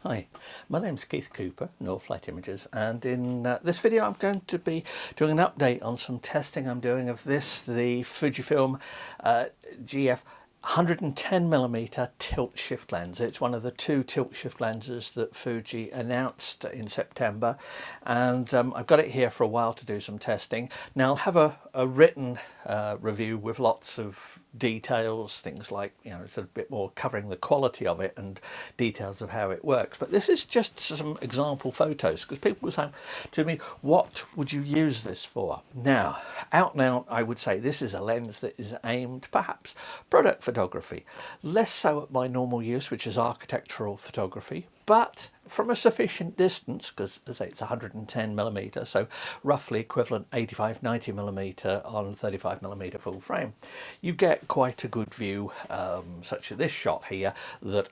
Hi, my name's Keith Cooper, Northlight Images, and in this video I'm going to be doing an update on some testing I'm doing of this, the Fujifilm GF 110mm tilt shift lens. It's one of the two tilt shift lenses that Fuji announced in September, and I've got it here for a while to do some testing. Now I'll have a written review with lots of details, things like, you know, it's a bit more covering the quality of it and details of how it works. But this is just some example photos, because people were saying to me, what would you use this for? Now, out and out, I would say this is a lens that is aimed perhaps product photography, less so at my normal use, which is architectural photography, but from a sufficient distance, because as I say, it's 110mm, so roughly equivalent 85-90mm on 35mm full frame, you get quite a good view, such as this shot here that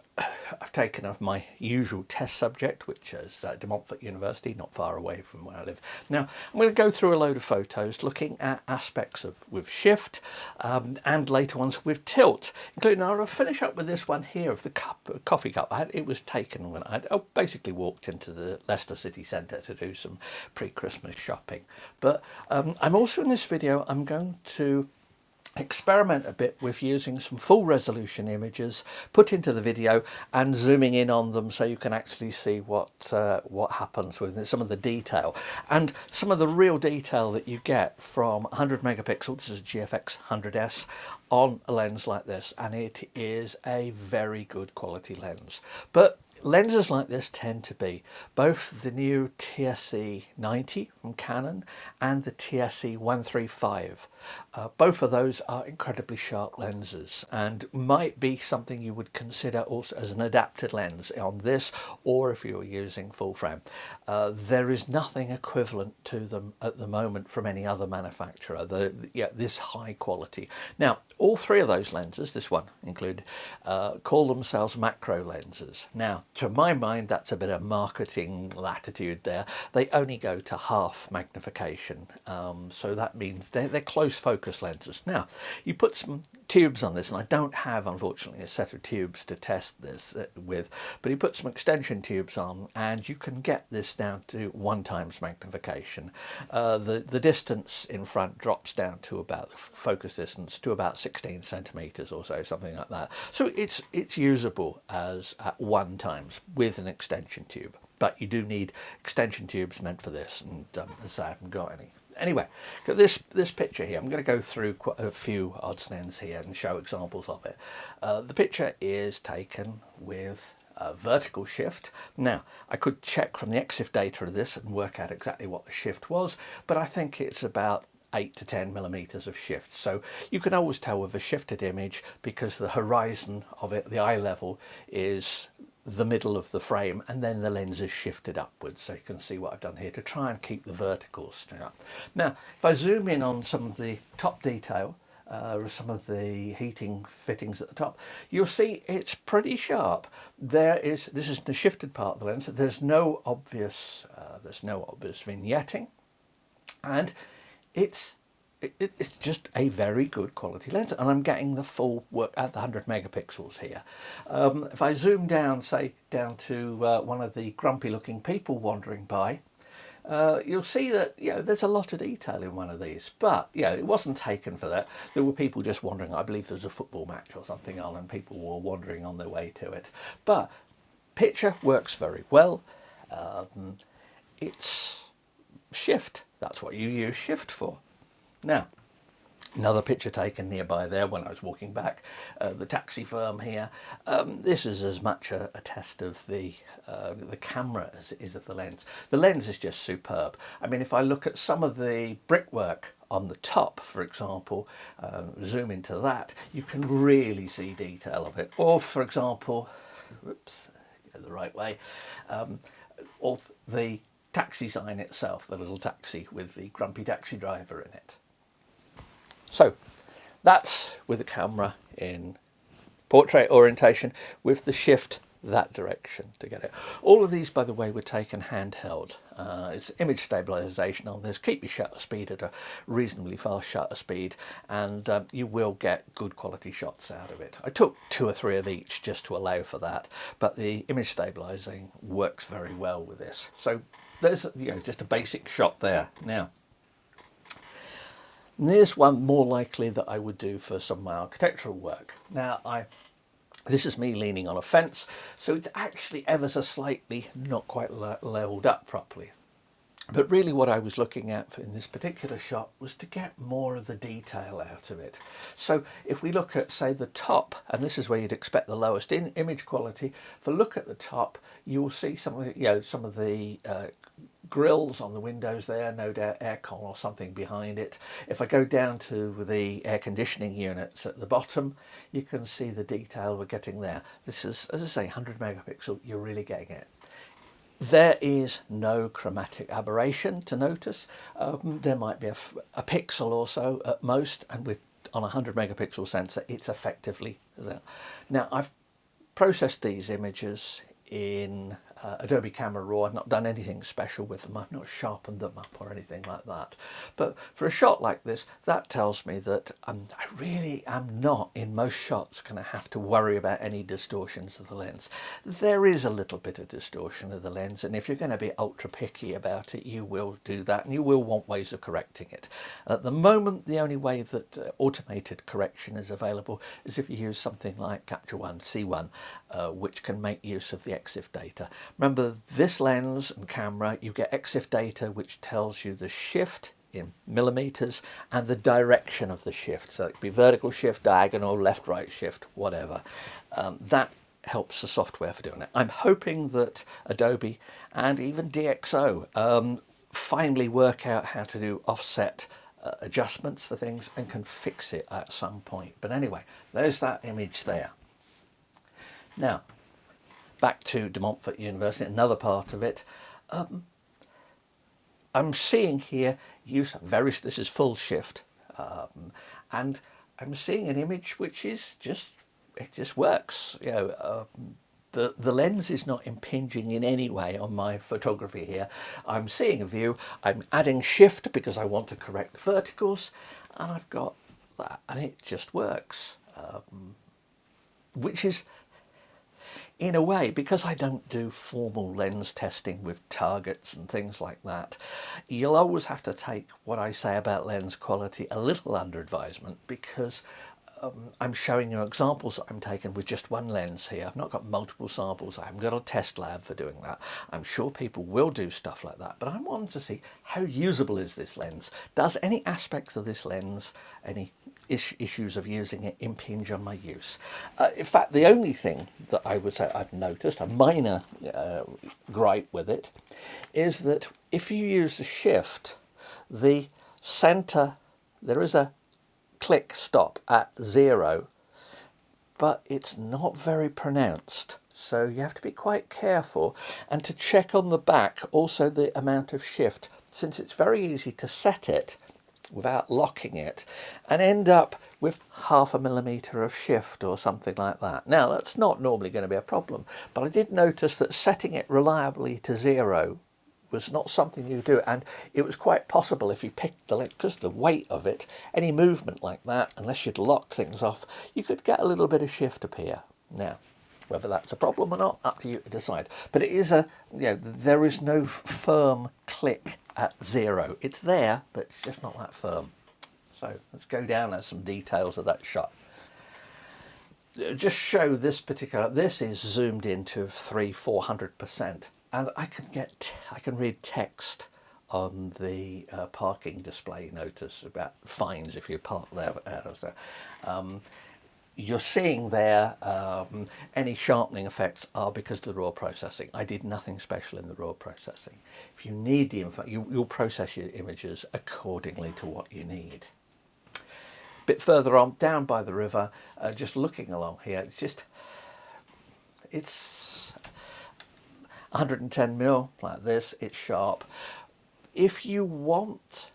I've taken of my usual test subject, which is De Montfort University, not far away from where I live. Now I'm going to go through a load of photos looking at aspects of with shift and later ones with tilt, including, I'll finish up with this one here of the coffee cup. It was taken when I basically walked into the Leicester city centre to do some pre-Christmas shopping. But I'm also in this video, I'm going to experiment a bit with using some full resolution images put into the video and zooming in on them so you can actually see what happens with some of the detail and some of the real detail that you get from 100 megapixel. This is a GFX 100S on a lens like this, and it is a very good quality lens. But lenses like this tend to be both the new TSE 90 from Canon and the TSE 135. Both of those are incredibly sharp lenses and might be something you would consider also as an adapted lens on this, or if you're using full frame. There is nothing equivalent to them at the moment from any other manufacturer, this high quality. Now all three of those lenses, this one included, call themselves macro lenses. Now to my mind, that's a bit of marketing latitude there. They only go to half magnification, so that means they're close focus lenses. Now you put some tubes on this, and I don't have unfortunately a set of tubes to test this with, but you put some extension tubes on and you can get this down to 1x magnification. The distance in front drops down to about, the focus distance to about 16 centimeters or so, something like that. So it's usable as at 1x with an extension tube, but you do need extension tubes meant for this, and as I haven't got any. Anyway, this picture here, I'm going to go through quite a few odds and ends here and show examples of it. The picture is taken with vertical shift. Now I could check from the EXIF data of this and work out exactly what the shift was, but I think it's about 8 to 10 millimeters of shift. So you can always tell with a shifted image because the horizon of it, the eye level, is the middle of the frame, and then the lens is shifted upwards. So you can see what I've done here to try and keep the verticals up. Now if I zoom in on some of the top detail, some of the heating fittings at the top, you'll see it's pretty sharp. This is the shifted part of the lens. There's no obvious vignetting, and it's just a very good quality lens, and I'm getting the full work at the 100 megapixels here. If I zoom down, say down to one of the grumpy looking people wandering by, you'll see that, you know, there's a lot of detail in one of these, but yeah, it wasn't taken for that. There were people just wandering. I believe there was a football match or something on, and people were wandering on their way to it. But picture works very well. It's shift. That's what you use shift for. Now, another picture taken nearby there when I was walking back, the taxi firm here. This is as much a test of the camera as it is of the lens. The lens is just superb. I mean, if I look at some of the brickwork on the top, for example, zoom into that, you can really see detail of it. Or, for example, whoops, go the right way, of the taxi sign itself, the little taxi with the grumpy taxi driver in it. So that's with the camera in portrait orientation with the shift that direction to get it. All of these, by the way, were taken handheld. It's image stabilization on this. Keep your shutter speed at a reasonably fast shutter speed, and you will get good quality shots out of it. I took 2 or 3 of each just to allow for that, but the image stabilizing works very well with this. So there's, you know, just a basic shot there. Now, there's one more likely that I would do for some of my architectural work. Now, this is me leaning on a fence, so it's actually ever so slightly not quite leveled up properly. But really what I was looking at in this particular shot was to get more of the detail out of it. So if we look at, say, the top, and this is where you'd expect the lowest image quality, if I look at the top, you will see some of the grills on the windows there, no doubt aircon or something behind it. If I go down to the air conditioning units at the bottom, you can see the detail we're getting there. This is, as I say, 100 megapixel, you're really getting it. There is no chromatic aberration to notice. There might be a pixel or so at most, and on a 100 megapixel sensor, it's effectively there. Now, I've processed these images in Adobe Camera Raw. I've not done anything special with them. I've not sharpened them up or anything like that. But for a shot like this, that tells me that I really am not, in most shots, going to have to worry about any distortions of the lens. There is a little bit of distortion of the lens, and if you're going to be ultra picky about it, you will do that, and you will want ways of correcting it. At the moment, the only way that automated correction is available is if you use something like Capture One, C1, which can make use of the EXIF data. Remember, this lens and camera, you get EXIF data which tells you the shift in millimeters and the direction of the shift. So it could be vertical shift, diagonal, left, right shift, whatever. That helps the software for doing it. I'm hoping that Adobe and even DxO finally work out how to do offset adjustments for things and can fix it at some point. But anyway, there's that image there. Now, back to De Montfort University, another part of it. I'm seeing here this is full shift, and I'm seeing an image which is it just works. You know, the lens is not impinging in any way on my photography here. I'm seeing a view. I'm adding shift because I want to correct verticals, and I've got that, and it just works, which is, in a way, because I don't do formal lens testing with targets and things like that, you'll always have to take what I say about lens quality a little under advisement, because I'm showing you examples that I'm taking with just one lens here. I've not got multiple samples. I haven't got a test lab for doing that. I'm sure people will do stuff like that, but I wanted to see how usable is this lens. Does any aspects of this lens, any issues of using it, impinge on my use? In fact, the only thing that I would say I've noticed, a minor gripe with it, is that if you use the shift, the center, there is a click stop at 0, but it's not very pronounced, so you have to be quite careful, and to check on the back also the amount of shift, since it's very easy to set it without locking it and end up with 0.5 millimeter of shift or something like that. Now, that's not normally going to be a problem, but I did notice that setting it reliably to 0 was not something you do, and it was quite possible if you picked the lens, because of the weight of it, any movement like that, unless you'd locked things off, you could get a little bit of shift appear. Now, whether that's a problem or not, up to you to decide. But it is there is no firm click at 0. It's there, but it's just not that firm. So let's go down at some details of that shot. Just show this this is zoomed into 300-400%. And I can read text on the parking display notice about fines if you park there. You're seeing there any sharpening effects are because of the raw processing. I did nothing special in the raw processing. If you need the info, you'll process your images accordingly to what you need. A bit further on, down by the river, just looking along here, it's 110mm like this, it's sharp. If you want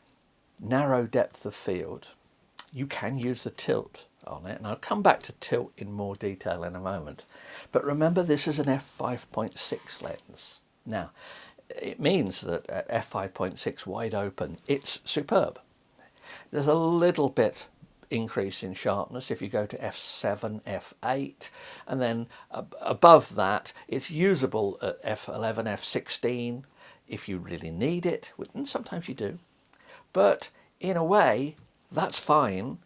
narrow depth of field, you can use the tilt on it, and I'll come back to tilt in more detail in a moment. But remember, this is an f5.6 lens. Now, it means that at f5.6 wide open, it's superb. There's a little bit increase in sharpness if you go to f7, f8, and then above that it's usable at f11, f16 if you really need it, and sometimes you do. But in a way, that's fine.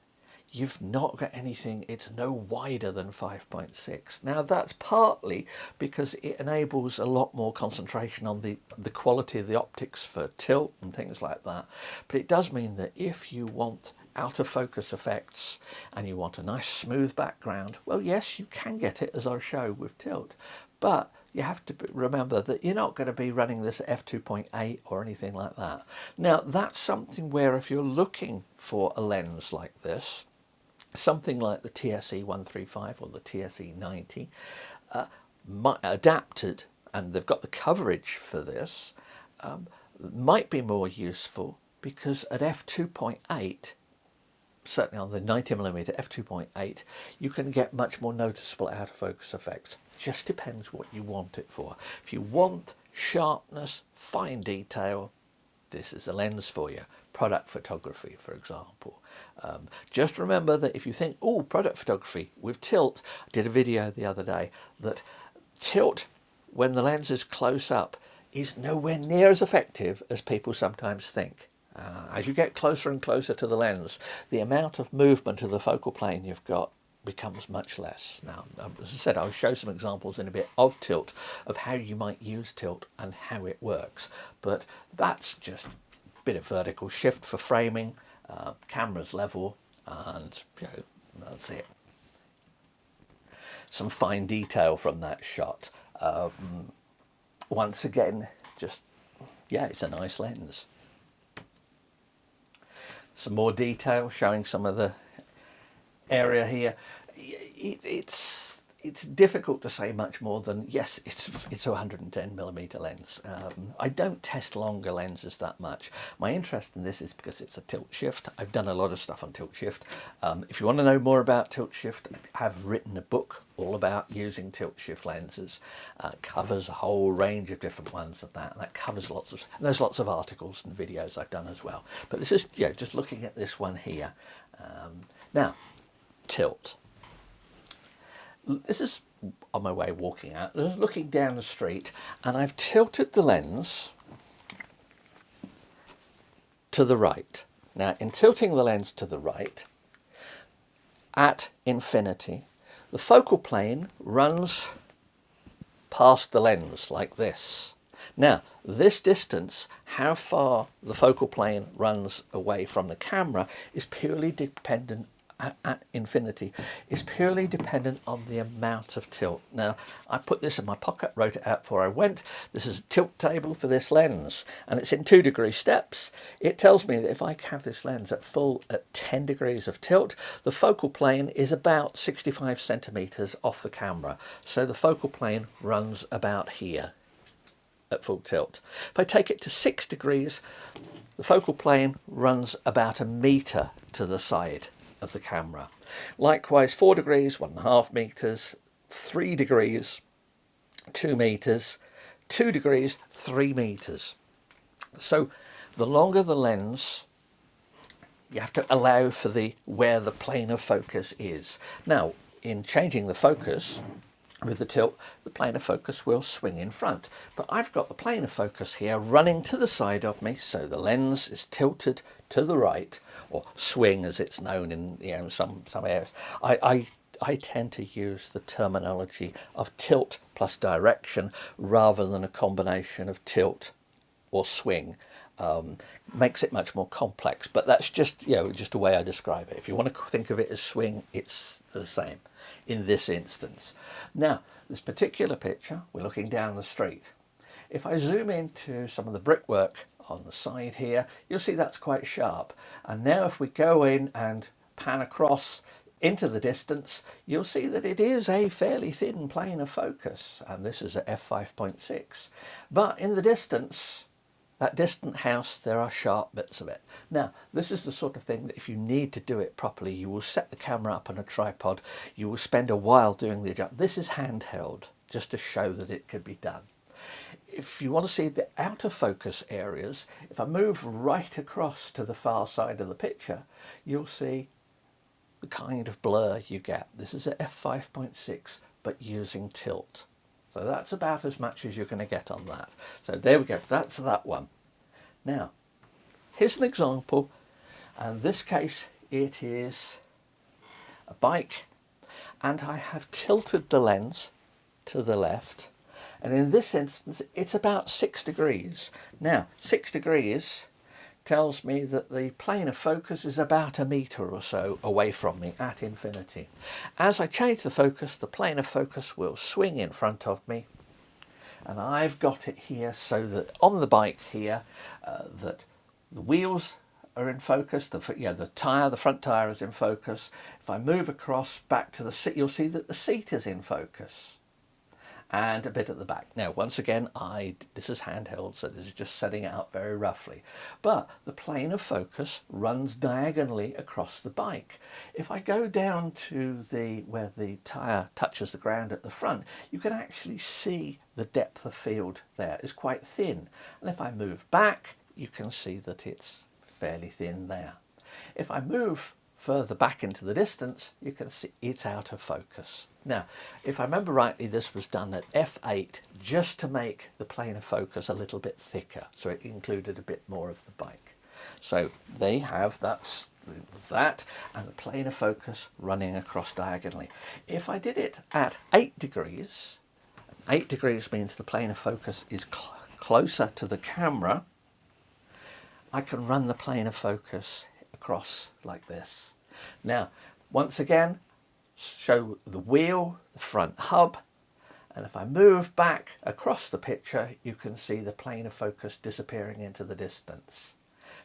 You've not got anything, it's no wider than 5.6. Now that's partly because it enables a lot more concentration on the quality of the optics for tilt and things like that. But it does mean that if you want out of focus effects and you want a nice smooth background, well, yes, you can get it, as I'll show, with tilt. But you have to remember that you're not going to be running this at f2.8 or anything like that. Now that's something where if you're looking for a lens like this, something like the TSE 135 or the TSE 90, adapted, and they've got the coverage for this, might be more useful, because at f2.8, certainly on the 90mm f2.8, you can get much more noticeable out of focus effects. Just depends what you want it for. If you want sharpness, fine detail, this is a lens for you. Product photography, for example. Just remember that if you think, oh, product photography with tilt, I did a video the other day that tilt, when the lens is close up, is nowhere near as effective as people sometimes think. As you get closer and closer to the lens, the amount of movement of the focal plane you've got becomes much less. Now, as I said, I'll show some examples in a bit of tilt, of how you might use tilt and how it works. But that's just a bit of vertical shift for framing, camera's level, and that's it. Some fine detail from that shot. Once again, just, yeah, it's a nice lens. Some more detail showing some of the area here. It's difficult to say much more than, yes, it's a 110mm lens. I don't test longer lenses that much. My interest in this is because it's a tilt shift. I've done a lot of stuff on tilt shift. If you want to know more about tilt shift, I have written a book all about using tilt shift lenses. Covers a whole range of different ones of that. And that covers lots of, and there's lots of articles and videos I've done as well. But this is, just looking at this one here. Now, tilt. This is on my way walking out, just looking down the street, and I've tilted the lens to the right. Now, in tilting the lens to the right, at infinity, the focal plane runs past the lens like this. Now, this distance, how far the focal plane runs away from the camera, is purely dependent at infinity, is purely dependent on the amount of tilt. Now, I put this in my pocket, wrote it out before I went. This is a tilt table for this lens, and it's in 2-degree steps. It tells me that if I have this lens at 10 degrees of tilt, the focal plane is about 65 centimeters off the camera. So the focal plane runs about here at full tilt. If I take it to 6 degrees, the focal plane runs about 1 meter to the side of the camera. Likewise, 4 degrees, 1.5 meters, 3 degrees, 2 meters, 2 degrees, 3 meters. So the longer the lens, you have to allow for where the plane of focus is. Now, in changing the focus with the tilt, the plane of focus will swing in front. But I've got the plane of focus here running to the side of me, so the lens is tilted to the right, or swing as it's known in some areas. I tend to use the terminology of tilt plus direction rather than a combination of tilt or swing. Makes it much more complex, but that's just just a way I describe it. If you want to think of it as swing, it's the same in this instance. Now, this particular picture, we're looking down the street. If I zoom into some of the brickwork on the side here, you'll see that's quite sharp. And now if we go in and pan across into the distance, you'll see that it is a fairly thin plane of focus, and this is at f5.6. But in the distance, that distant house, there are sharp bits of it. Now, this is the sort of thing that if you need to do it properly, you will set the camera up on a tripod, you will spend a while doing the adjustment. This is handheld, just to show that it could be done. If you want to see the out of focus areas, if I move right across to the far side of the picture, you'll see the kind of blur you get. This is at f5.6, but using tilt. So that's about as much as you're going to get on that. So there we go, that's that one. Now, here's an example, and in this case it is a bike, and I have tilted the lens to the left, and in this instance it's about 6 degrees. Now, 6 degrees tells me that the plane of focus is about 1 metre or so away from me at infinity. As I change the focus, the plane of focus will swing in front of me, and I've got it here so that on the bike here, that the wheels are in focus, the front tyre is in focus. If I move across back to the seat, you'll see that the seat is in focus, and a bit at the back. Now, once again, this is handheld, so this is just setting it up very roughly. But the plane of focus runs diagonally across the bike. If I go down to where the tyre touches the ground at the front, you can actually see the depth of field there is quite thin. And if I move back, you can see that it's fairly thin there. If I move further back into the distance, you can see it's out of focus. Now, if I remember rightly, this was done at f8 just to make the plane of focus a little bit thicker, so it included a bit more of the bike. So they have that and the plane of focus running across diagonally. If I did it at 8 degrees, 8 degrees means the plane of focus is closer to the camera, I can run the plane of focus across like this. Now, once again, show the wheel, the front hub, and if I move back across the picture, you can see the plane of focus disappearing into the distance.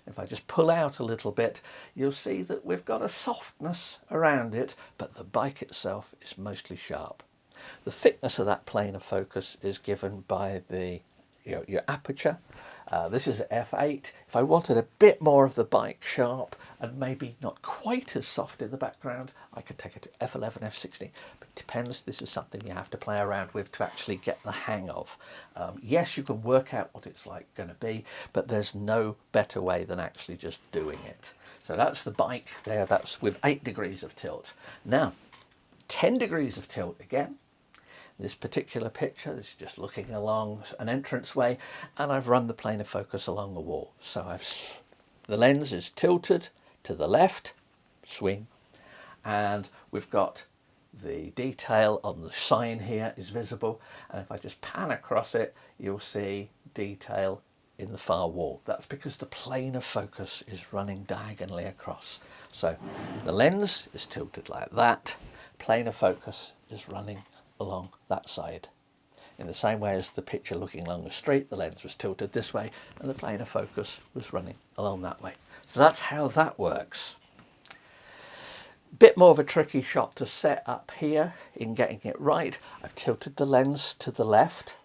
If I just pull out a little bit, you'll see that we've got a softness around it, but the bike itself is mostly sharp. The thickness of that plane of focus is given by your aperture. This is f8. If I wanted a bit more of the bike sharp and maybe not quite as soft in the background, I could take it to f11, f16. But it depends. This is something you have to play around with to actually get the hang of. Yes, you can work out what it's going to be, but there's no better way than actually just doing it. So that's the bike there. That's with 8 degrees of tilt. Now, 10 degrees of tilt again. This particular picture is just looking along an entranceway, and I've run the plane of focus along the wall. So the lens is tilted to the left, swing, and we've got the detail on the sign here is visible, and if I just pan across it, you'll see detail in the far wall. That's because the plane of focus is running diagonally across. So the lens is tilted like that, plane of focus is running along that side. In the same way as the picture looking along the street, the lens was tilted this way and the plane of focus was running along that way. So that's how that works. Bit more of a tricky shot to set up here in getting it right. I've tilted the lens to the left.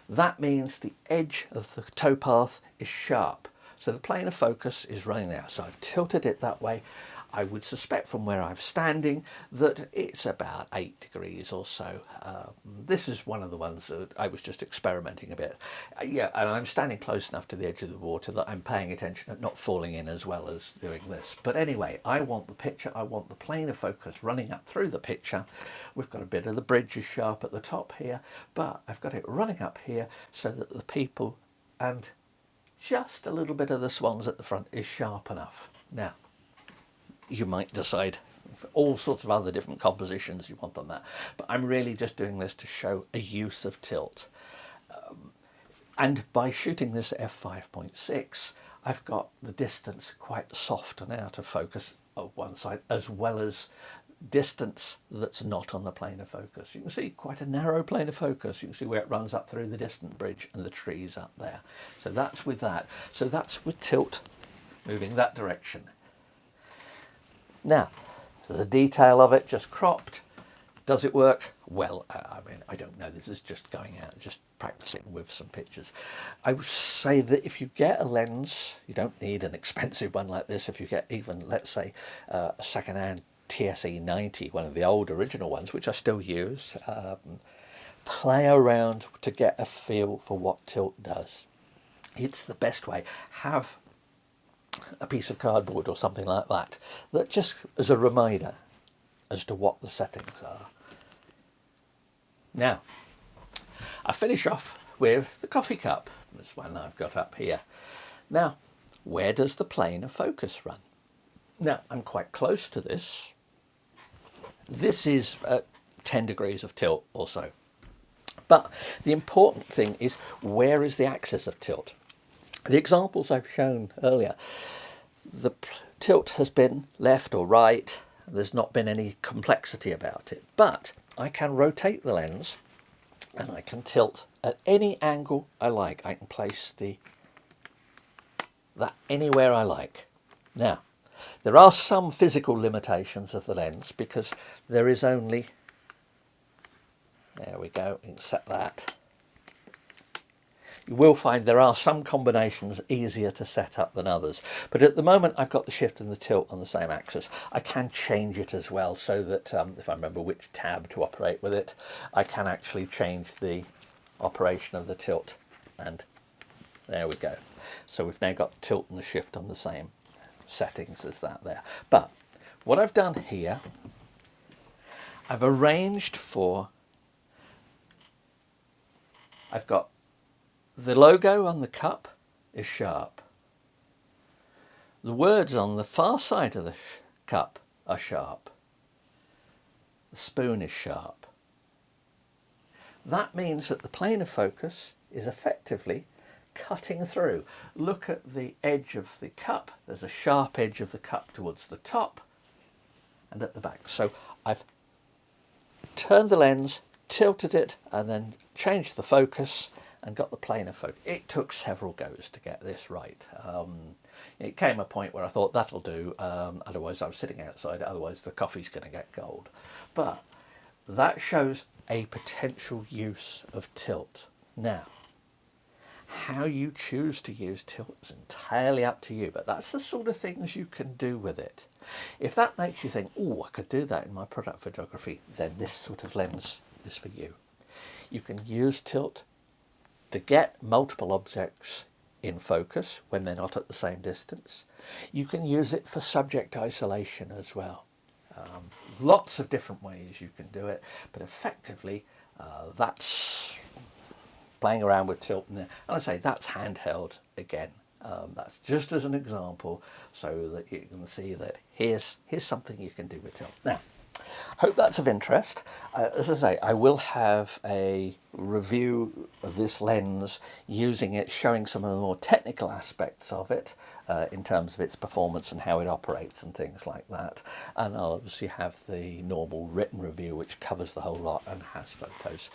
That means the edge of the towpath is sharp. So the plane of focus is running there. So I've tilted it that way. I would suspect from where I'm standing that it's about 8 degrees or so. This is one of the ones that I was just experimenting a bit. Yeah, and I'm standing close enough to the edge of the water that I'm paying attention at not falling in as well as doing this. But anyway, I want the picture, I want the plane of focus running up through the picture. We've got a bit of the bridge is sharp at the top here, but I've got it running up here so that the people and just a little bit of the swans at the front is sharp enough. Now, you might decide all sorts of other different compositions you want on that, but I'm really just doing this to show a use of tilt. And by shooting this at f5.6, I've got the distance quite soft and out of focus on one side, as well as distance that's not on the plane of focus. You can see quite a narrow plane of focus. You can see where it runs up through the distant bridge and the trees up there. So that's with that. So that's with tilt moving that direction. Now, there's a detail of it just cropped. Does it work? Well, I mean, I don't know. This is just going out, just practicing with some pictures. I would say that if you get a lens, you don't need an expensive one like this. If you get even, let's say, a second-hand TSE 90, one of the old original ones, which I still use, play around to get a feel for what tilt does. It's the best way. Have a piece of cardboard or something like that, that just as a reminder as to what the settings are. Now, I finish off with the coffee cup. This one I've got up here. Now, where does the plane of focus run? Now, I'm quite close to this. This is at 10 degrees of tilt or so. But the important thing is, where is the axis of tilt? The examples I've shown earlier, the tilt has been left or right. There's not been any complexity about it. But I can rotate the lens and I can tilt at any angle I like. I can place that anywhere I like. Now, there are some physical limitations of the lens because there is only, there we go, you can set that. You will find there are some combinations easier to set up than others, but at the moment I've got the shift and the tilt on the same axis. I can change it as well so that if I remember which tab to operate with it, I can actually change the operation of the tilt, and there we go. So we've now got the tilt and the shift on the same settings as that there. But what I've done here, I've arranged for, I've got the logo on the cup is sharp. The words on the far side of the cup are sharp. The spoon is sharp. That means that the plane of focus is effectively cutting through. Look at the edge of the cup. There's a sharp edge of the cup towards the top and at the back. So I've turned the lens, tilted it, and then changed the focus and got the plane of focus. It took several goes to get this right. It came a point where I thought that'll do, otherwise I was sitting outside, otherwise the coffee's going to get cold. But that shows a potential use of tilt. Now, how you choose to use tilt is entirely up to you, but that's the sort of things you can do with it. If that makes you think, oh, I could do that in my product photography, then this sort of lens is for you. You can use tilt to get multiple objects in focus when they're not at the same distance. You can use it for subject isolation as well. Lots of different ways you can do it, but effectively that's playing around with tilt. And I say that's handheld again. That's just as an example so that you can see that here's something you can do with tilt. Now, hope that's of interest. As I say, I will have a review of this lens using it, showing some of the more technical aspects of it in terms of its performance and how it operates and things like that. And I'll obviously have the normal written review which covers the whole lot and has photos.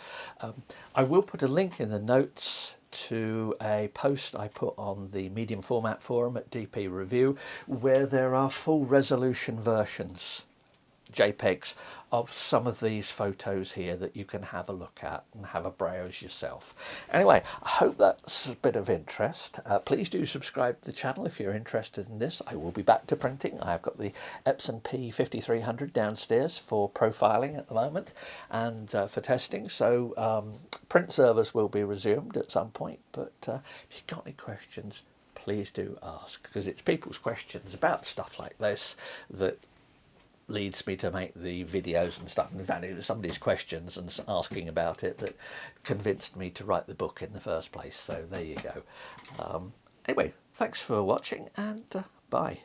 I will put a link in the notes to a post I put on the medium format forum at DP Review where there are full resolution versions, JPEGs, of some of these photos here that you can have a look at and have a browse yourself. Anyway, I hope that's a bit of interest. Please do subscribe to the channel if you're interested in this. I will be back to printing. I've got the Epson P5300 downstairs for profiling at the moment and for testing. So print service will be resumed at some point. But if you've got any questions, please do ask, because it's people's questions about stuff like this that leads me to make the videos and stuff. In fact, it was somebody's questions and asking about it that convinced me to write the book in the first place. So there you go. Anyway, thanks for watching, and bye.